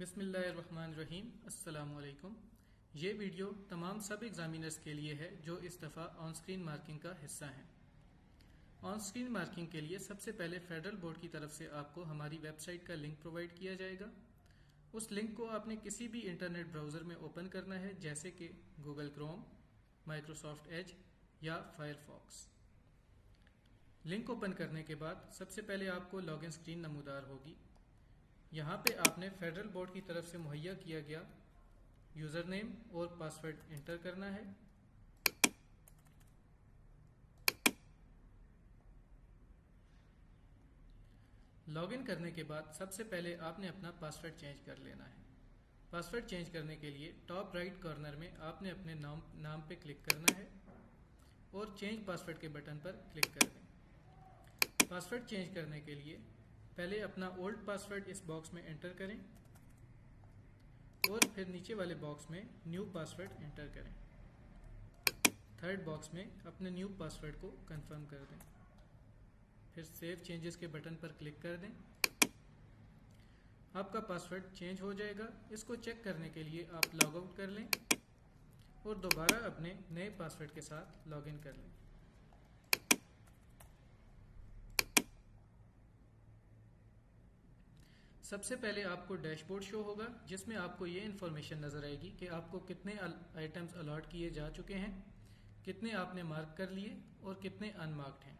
बिस्मिल्लाहिर्रहमानिर्रहीम। अस्सलामुअलैकुम। ये वीडियो तमाम सब एग्जामिनर्स के लिए है जो इस दफ़ा ऑन स्क्रीन मार्किंग का हिस्सा हैं। ऑन स्क्रीन मार्किंग के लिए सबसे पहले फेडरल बोर्ड की तरफ से आपको हमारी वेबसाइट का लिंक प्रोवाइड किया जाएगा। उस लिंक को आपने किसी भी इंटरनेट ब्राउज़र में ओपन करना है, जैसे कि गूगल क्रोम, माइक्रोसॉफ्ट एज या फायरफॉक्स। लिंक ओपन करने के बाद सबसे पहले आपको लॉगिन स्क्रीन नमूदार होगी। यहाँ पे आपने फेडरल बोर्ड की तरफ से मुहैया किया गया यूज़र नेम और पासवर्ड इंटर करना है। लॉगिन करने के बाद सबसे पहले आपने अपना पासवर्ड चेंज कर लेना है। पासवर्ड चेंज करने के लिए टॉप राइट कॉर्नर में आपने अपने नाम पे क्लिक करना है और चेंज पासवर्ड के बटन पर क्लिक कर दें। पासवर्ड चेंज करने के लिए पहले अपना ओल्ड पासवर्ड इस बॉक्स में एंटर करें और फिर नीचे वाले बॉक्स में न्यू पासवर्ड एंटर करें। थर्ड बॉक्स में अपने न्यू पासवर्ड को कंफर्म कर दें। फिर सेव चेंजेस के बटन पर क्लिक कर दें। आपका पासवर्ड चेंज हो जाएगा। इसको चेक करने के लिए आप लॉग आउट कर लें और दोबारा अपने नए पासवर्ड के साथ लॉगिन कर लें। सबसे पहले आपको डैशबोर्ड शो होगा, जिसमें आपको ये इन्फॉर्मेशन नज़र आएगी कि आपको कितने आइटम्स अलॉट किए जा चुके हैं, कितने आपने मार्क कर लिए और कितने अनमार्क्ड हैं।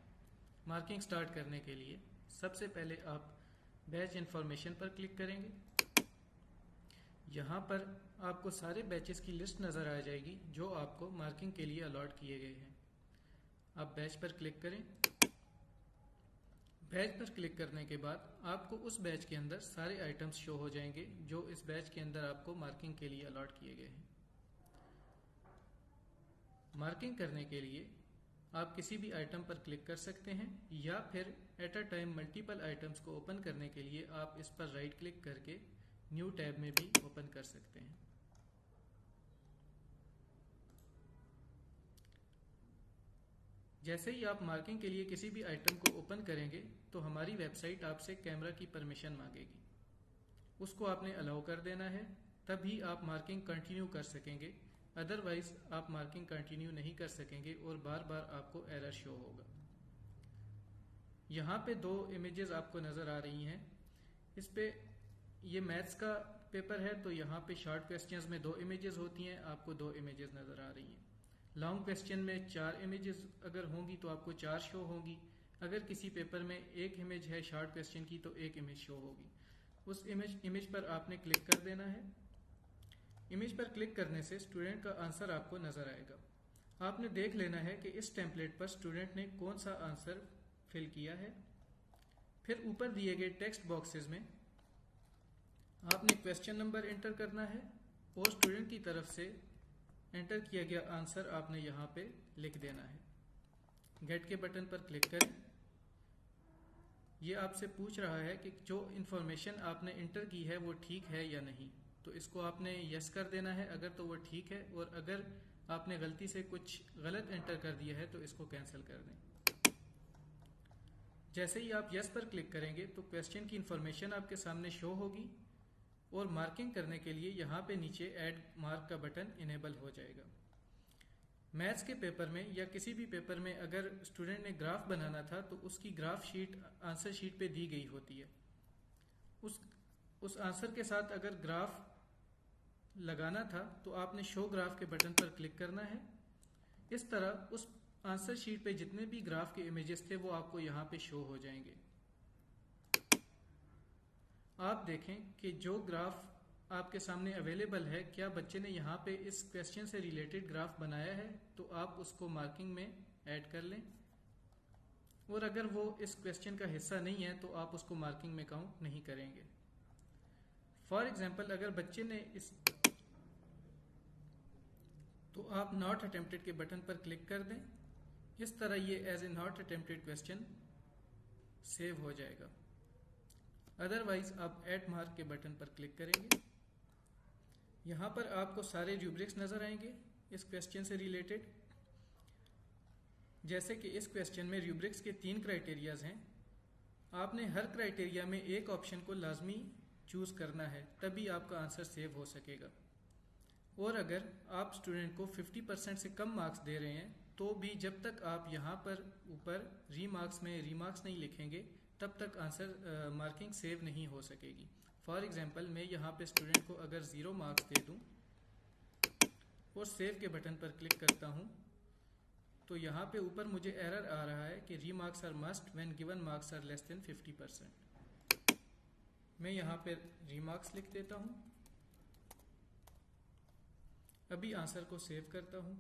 मार्किंग स्टार्ट करने के लिए सबसे पहले आप बैच इन्फॉर्मेशन पर क्लिक करेंगे। यहाँ पर आपको सारे बैचेस की लिस्ट नज़र आ जाएगी जो आपको मार्किंग के लिए अलॉट किए गए हैं। आप बैच पर क्लिक करें। बैच पर क्लिक करने के बाद आपको उस बैच के अंदर सारे आइटम्स शो हो जाएंगे जो इस बैच के अंदर आपको मार्किंग के लिए अलॉट किए गए हैं। मार्किंग करने के लिए आप किसी भी आइटम पर क्लिक कर सकते हैं या फिर at a time multiple items को ओपन करने के लिए आप इस पर राइट क्लिक करके न्यू टैब में भी ओपन कर सकते हैं। जैसे ही आप मार्किंग के लिए किसी भी आइटम को ओपन करेंगे तो हमारी वेबसाइट आपसे कैमरा की परमिशन मांगेगी। उसको आपने अलाउ कर देना है, तभी आप मार्किंग कंटिन्यू कर सकेंगे। अदरवाइज आप मार्किंग कंटिन्यू नहीं कर सकेंगे और बार बार आपको एरर शो होगा। यहाँ पे दो इमेजेस आपको नज़र आ रही हैं। इस पे ये मैथ्स का पेपर है, तो यहाँ पे शॉर्ट क्वेश्चंस में दो इमेजेस होती हैं, आपको दो इमेजेस नज़र आ रही हैं। लॉन्ग क्वेश्चन में 4 इमेजेस अगर होंगी तो आपको 4 शो होंगी। अगर किसी पेपर में एक इमेज है शॉर्ट क्वेश्चन की तो एक इमेज शो होगी। उस इमेज पर आपने क्लिक कर देना है। इमेज पर क्लिक करने से स्टूडेंट का आंसर आपको नजर आएगा। आपने देख लेना है कि इस टेम्पलेट पर स्टूडेंट ने कौन सा आंसर फिल किया है। फिर ऊपर दिए गए टेक्स्ट बॉक्सेस में आपने क्वेश्चन नंबर एंटर करना है और स्टूडेंट की तरफ से एंटर किया गया आंसर आपने यहाँ पे लिख देना है। गेट के बटन पर क्लिक करें। ये आपसे पूछ रहा है कि जो इन्फॉर्मेशन आपने इंटर की है वो ठीक है या नहीं, तो इसको आपने यस कर देना है अगर तो वो ठीक है, और अगर आपने गलती से कुछ गलत एंटर कर दिया है तो इसको कैंसिल कर दें। जैसे ही आप यस पर क्लिक करेंगे तो क्वेश्चन की इन्फॉर्मेशन आपके सामने शो होगी और मार्किंग करने के लिए यहाँ पे नीचे ऐड मार्क का बटन इनेबल हो जाएगा। मैथ्स के पेपर में या किसी भी पेपर में अगर स्टूडेंट ने ग्राफ बनाना था तो उसकी ग्राफ शीट आंसर शीट पे दी गई होती है। उस आंसर के साथ अगर ग्राफ लगाना था तो आपने शो ग्राफ के बटन पर क्लिक करना है। इस तरह उस आंसर शीट पे जितने भी ग्राफ के इमेजेस थे वो आपको यहाँ पे शो हो जाएंगे। आप देखें कि जो ग्राफ आपके सामने अवेलेबल है, क्या बच्चे ने यहाँ पे इस क्वेश्चन से रिलेटेड ग्राफ बनाया है, तो आप उसको मार्किंग में ऐड कर लें। और अगर वो इस क्वेश्चन का हिस्सा नहीं है तो आप उसको मार्किंग में काउंट नहीं करेंगे। फॉर एग्जाम्पल अगर बच्चे ने तो आप नॉट अटेम्प्टेड के बटन पर क्लिक कर दें। इस तरह ये as a not attempted question save हो जाएगा। अदरवाइज आप ऐड मार्क के बटन पर क्लिक करेंगे। यहाँ पर आपको सारे रूब्रिक्स नजर आएंगे इस क्वेश्चन से रिलेटेड। जैसे कि इस क्वेश्चन में रूब्रिक्स के 3 क्राइटेरियाज हैं। आपने हर क्राइटेरिया में एक ऑप्शन को लाजमी चूज़ करना है, तभी आपका आंसर सेव हो सकेगा। और अगर आप स्टूडेंट को 50% से कम मार्क्स दे रहे हैं तो भी जब तक आप यहाँ पर ऊपर रीमार्क्स में रीमार्क्स नहीं लिखेंगे तब तक आंसर मार्किंग सेव नहीं हो सकेगी। फॉर एग्जांपल मैं यहाँ पे स्टूडेंट को अगर 0 मार्क्स दे दूँ और सेव के बटन पर क्लिक करता हूँ तो यहाँ पे ऊपर मुझे एरर आ रहा है कि remarks are must when given marks are less than 50%। मैं यहाँ पे रीमार्क्स लिख देता हूँ। अभी आंसर को सेव करता हूँ।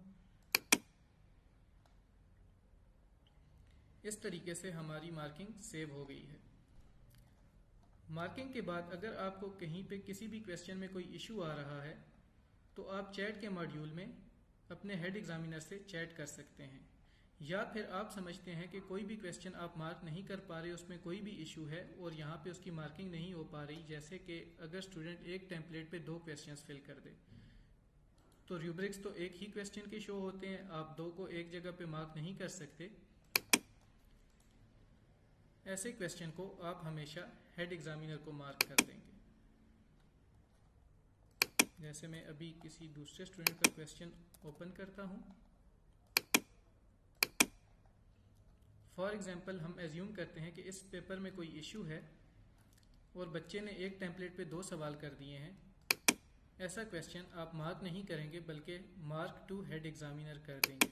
इस तरीके से हमारी मार्किंग सेव हो गई है। मार्किंग के बाद अगर आपको कहीं पे किसी भी क्वेश्चन में कोई इशू आ रहा है तो आप चैट के मॉड्यूल में अपने हेड एग्जामिनर से चैट कर सकते हैं, या फिर आप समझते हैं कि कोई भी क्वेश्चन आप मार्क नहीं कर पा रहे, उसमें कोई भी इशू है और यहाँ पे उसकी मार्किंग नहीं हो पा रही, जैसे कि अगर स्टूडेंट एक टेम्पलेट पे 2 क्वेश्चंस फिल कर दे तो रूब्रिक्स तो एक ही क्वेश्चन के शो होते हैं, आप 2 को एक जगह पे मार्क नहीं कर सकते। ऐसे क्वेश्चन को आप हमेशा हेड एग्जामिनर को मार्क कर देंगे। जैसे मैं अभी किसी दूसरे स्टूडेंट का क्वेश्चन ओपन करता हूं। फॉर एग्जांपल हम एज्यूम करते हैं कि इस पेपर में कोई इशू है और बच्चे ने एक टेम्पलेट पे 2 सवाल कर दिए हैं। ऐसा क्वेश्चन आप मार्क नहीं करेंगे बल्कि मार्क टू हेड एग्जामिनर कर देंगे।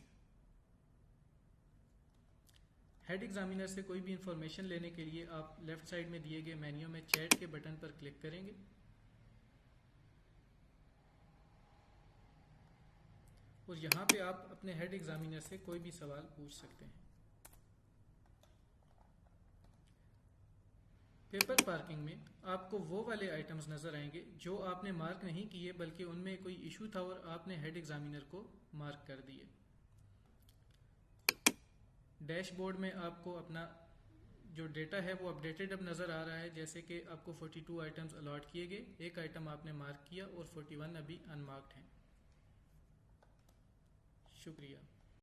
हेड एग्जामिनर से कोई भी इंफॉर्मेशन लेने के लिए आप लेफ्ट साइड में दिए गए मेन्यू में चैट के बटन पर क्लिक करेंगे और यहाँ पे आप अपने हेड एग्जामिनर से कोई भी सवाल पूछ सकते हैं। पेपर पार्किंग में आपको वो वाले आइटम्स नजर आएंगे जो आपने मार्क नहीं किए बल्कि उनमें कोई इशू था और आपने हेड एग्जामिनर को मार्क कर दिए। डैशबोर्ड में आपको अपना जो डेटा है वो अपडेटेड अब नजर आ रहा है, जैसे कि आपको 42 आइटम्स अलॉट किए गए, एक आइटम आपने मार्क किया और 41 अभी अनमार्क्ड हैं। शुक्रिया।